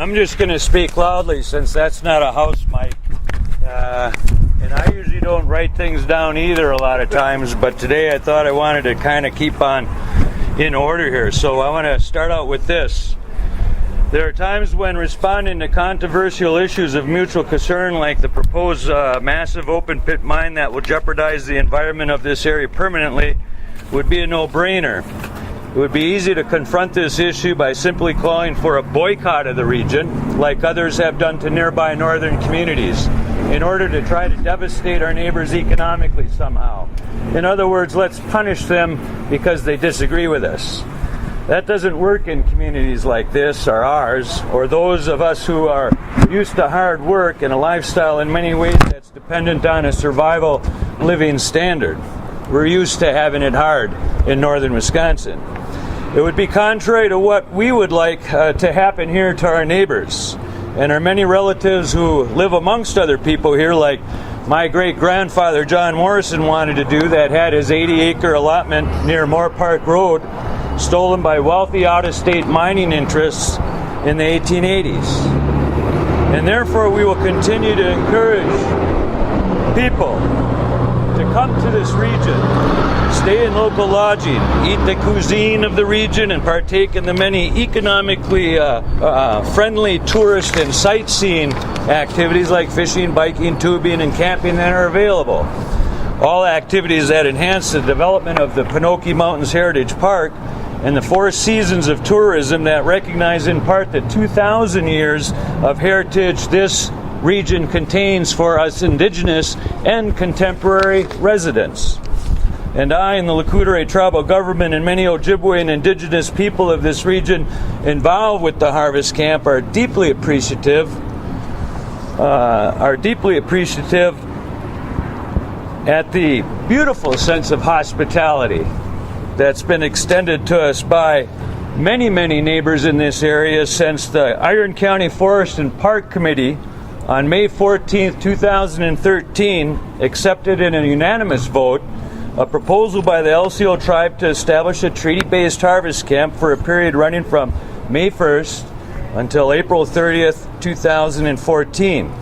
I'm just going to speak loudly since that's not a house mic. And I usually don't write things down either a lot of times, but today I thought I wanted to kind of keep on in order here. So I want to start out with this. There are times when responding to controversial issues of mutual concern, like the proposed massive open pit mine that will jeopardize the environment of this area permanently, would be a no-brainer. It would be easy to confront this issue by simply calling for a boycott of the region, like others have done to nearby northern communities, in order to try to devastate our neighbors economically somehow. In other words, let's punish them because they disagree with us. That doesn't work in communities like this or ours, or those of us who are used to hard work and a lifestyle in many ways that's dependent on a survival living standard. We're used to having it hard in northern Wisconsin. It would be contrary to what we would like to happen here to our neighbors and our many relatives who live amongst other people here, like my great-grandfather John Morrison wanted to do, that had his 80-acre allotment near Moore Park Road stolen by wealthy out-of-state mining interests in the 1880s. And therefore we will continue to encourage people to come to this region, stay in local lodging, eat the cuisine of the region, and partake in the many economically friendly tourist and sightseeing activities like fishing, biking, tubing, and camping that are available. All activities that enhance the development of the Penokee Mountains Heritage Park and the 4 seasons of tourism that recognize in part the 2,000 years of heritage this region contains for us indigenous and contemporary residents. And I and the Lakota tribal government and many Ojibwe and indigenous people of this region involved with the Harvest Camp are deeply appreciative at the beautiful sense of hospitality that's been extended to us by many, many neighbors in this area since the Iron County Forest and Park Committee on May 14, 2013, accepted in a unanimous vote a proposal by the LCO tribe to establish a treaty-based harvest camp for a period running from May 1st until April 30th, 2014.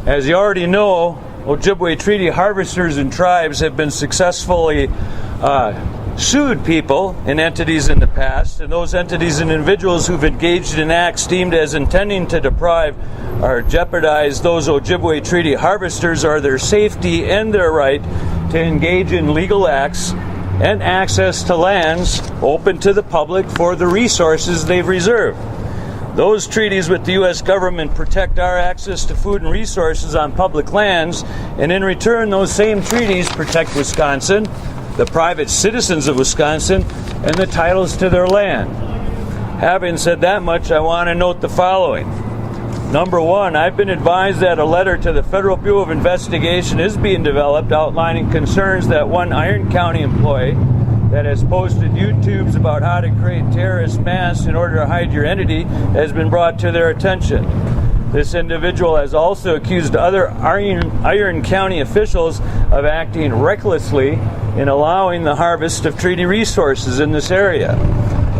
As you already know, Ojibwe treaty harvesters and tribes have been successfully sued people and entities in the past, and those entities and individuals who've engaged in acts deemed as intending to deprive or jeopardize those Ojibwe treaty harvesters or their safety and their right to engage in legal acts and access to lands open to the public for the resources they've reserved. Those treaties with the U.S. government protect our access to food and resources on public lands, and in return those same treaties protect Wisconsin, the private citizens of Wisconsin, and the titles to their land. Having said that much, I want to note the following. Number one, I've been advised that a letter to the Federal Bureau of Investigation is being developed outlining concerns that one Iron County employee that has posted YouTubes about how to create terrorist masks in order to hide your entity has been brought to their attention. This individual has also accused other Iron County officials of acting recklessly in allowing the harvest of treaty resources in this area.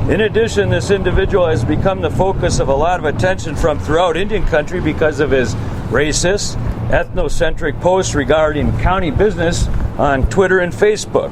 In addition, this individual has become the focus of a lot of attention from throughout Indian country because of his racist, ethnocentric posts regarding county business on Twitter and Facebook.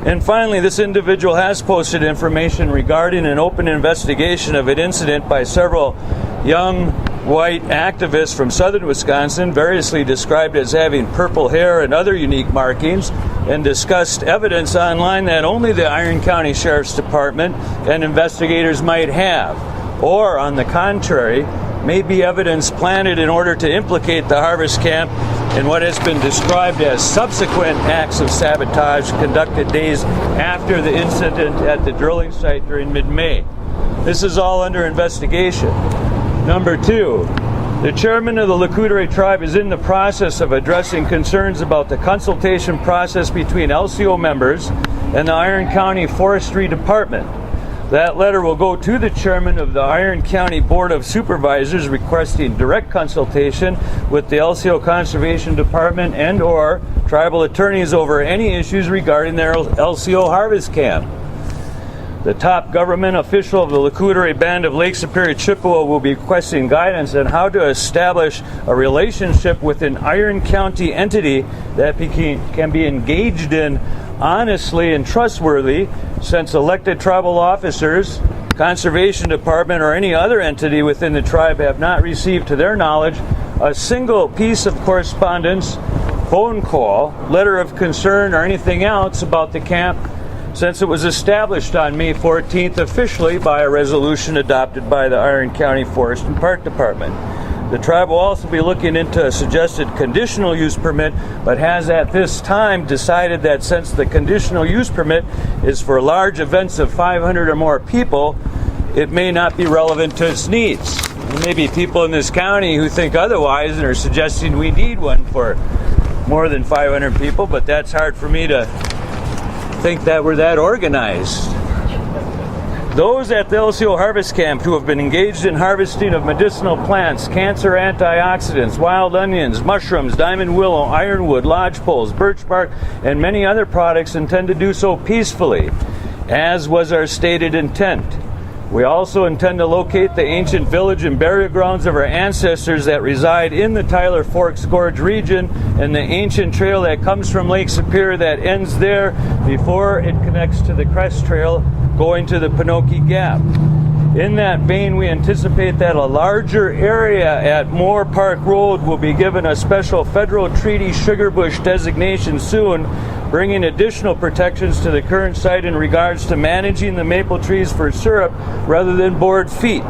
And finally, this individual has posted information regarding an open investigation of an incident by several young white activists from southern Wisconsin, variously described as having purple hair and other unique markings, and discussed evidence online that only the Iron County Sheriff's Department and investigators might have, or on the contrary, may be evidence planted in order to implicate the Harvest Camp in what has been described as subsequent acts of sabotage conducted days after the incident at the drilling site during mid-May. This is all under investigation. Number two, the chairman of the Lakota tribe is in the process of addressing concerns about the consultation process between LCO members and the Iron County Forestry Department. That letter will go to the chairman of the Iron County Board of Supervisors requesting direct consultation with the LCO Conservation Department and or tribal attorneys over any issues regarding their LCO harvest camp. The top government official of the Lakudere Band of Lake Superior Chippewa will be requesting guidance on how to establish a relationship with an Iron County entity that can be engaged in honestly and trustworthy, since elected tribal officers, Conservation Department, or any other entity within the tribe have not received, to their knowledge, a single piece of correspondence, phone call, letter of concern, or anything else about the camp since it was established on May 14th officially by a resolution adopted by the Iron County Forest and Park Department. The tribe will also be looking into a suggested conditional use permit, but has at this time decided that since the conditional use permit is for large events of 500 or more people, it may not be relevant to its needs. There may be people in this county who think otherwise and are suggesting we need one for more than 500 people, but that's hard for me to think that we're that organized. Those at the LCO Harvest Camp who have been engaged in harvesting of medicinal plants, cancer antioxidants, wild onions, mushrooms, diamond willow, ironwood, lodgepoles, birch bark, and many other products intend to do so peacefully, as was our stated intent. We also intend to locate the ancient village and burial grounds of our ancestors that reside in the Tyler Forks Gorge region, and the ancient trail that comes from Lake Superior that ends there before it connects to the Crest Trail going to the Penokee Gap. In that vein, we anticipate that a larger area at Moore Park Road will be given a special federal treaty sugar bush designation soon, bringing additional protections to the current site in regards to managing the maple trees for syrup rather than board feet.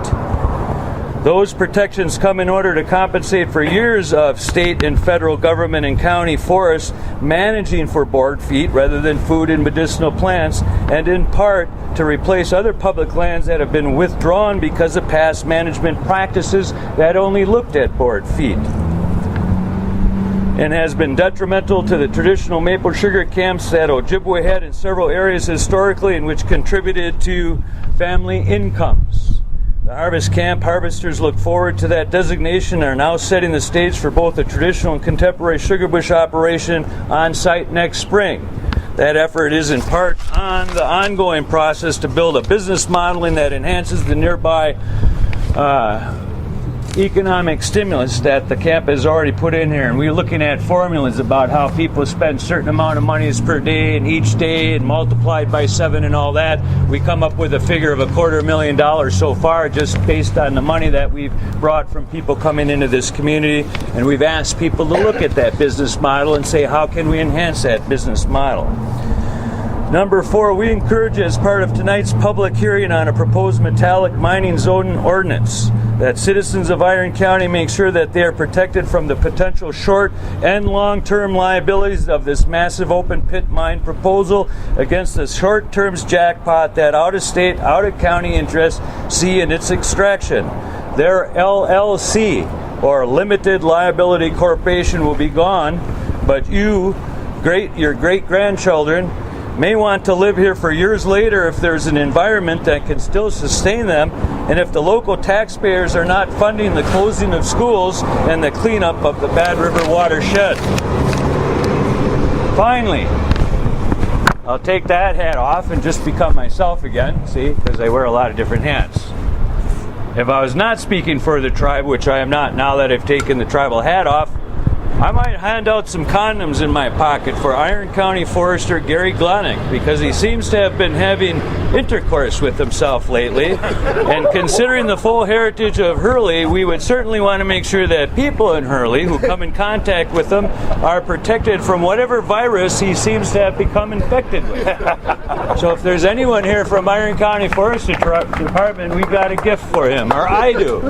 Those protections come in order to compensate for years of state and federal government and county forests managing for board feet rather than food and medicinal plants, and in part to replace other public lands that have been withdrawn because of past management practices that only looked at board feet, and has been detrimental to the traditional maple sugar camps that Ojibwe had in several areas historically, and which contributed to family incomes. The Harvest Camp harvesters look forward to that designation and are now setting the stage for both the traditional and contemporary sugar bush operation on site next spring. That effort is in part on the ongoing process to build a business modeling that enhances the nearby economic stimulus that the camp has already put in here. And we're looking at formulas about how people spend certain amount of monies per day and each day, and multiplied by 7 and all that, we come up with a figure of $250,000 so far, just based on the money that we've brought from people coming into this community. And we've asked people to look at that business model and say, how can we enhance that business model? Number 4, we encourage, as part of tonight's public hearing on a proposed metallic mining zone ordinance, that citizens of Iron County make sure that they are protected from the potential short and long-term liabilities of this massive open pit mine proposal against the short-term jackpot that out-of-state, out-of-county interests see in its extraction. Their LLC, or Limited Liability Corporation, will be gone, but your great-grandchildren may want to live here for years later if there's an environment that can still sustain them, and if the local taxpayers are not funding the closing of schools and the cleanup of the Bad River watershed. Finally, I'll take that hat off and just become myself again, see, because I wear a lot of different hats. If I was not speaking for the tribe, which I am not now that I've taken the tribal hat off, I might hand out some condoms in my pocket for Iron County Forester Gary Glonick, because he seems to have been having intercourse with himself lately. And considering the full heritage of Hurley, we would certainly want to make sure that people in Hurley who come in contact with him are protected from whatever virus he seems to have become infected with. So if there's anyone here from Iron County Forestry Department, we've got a gift for him, or I do.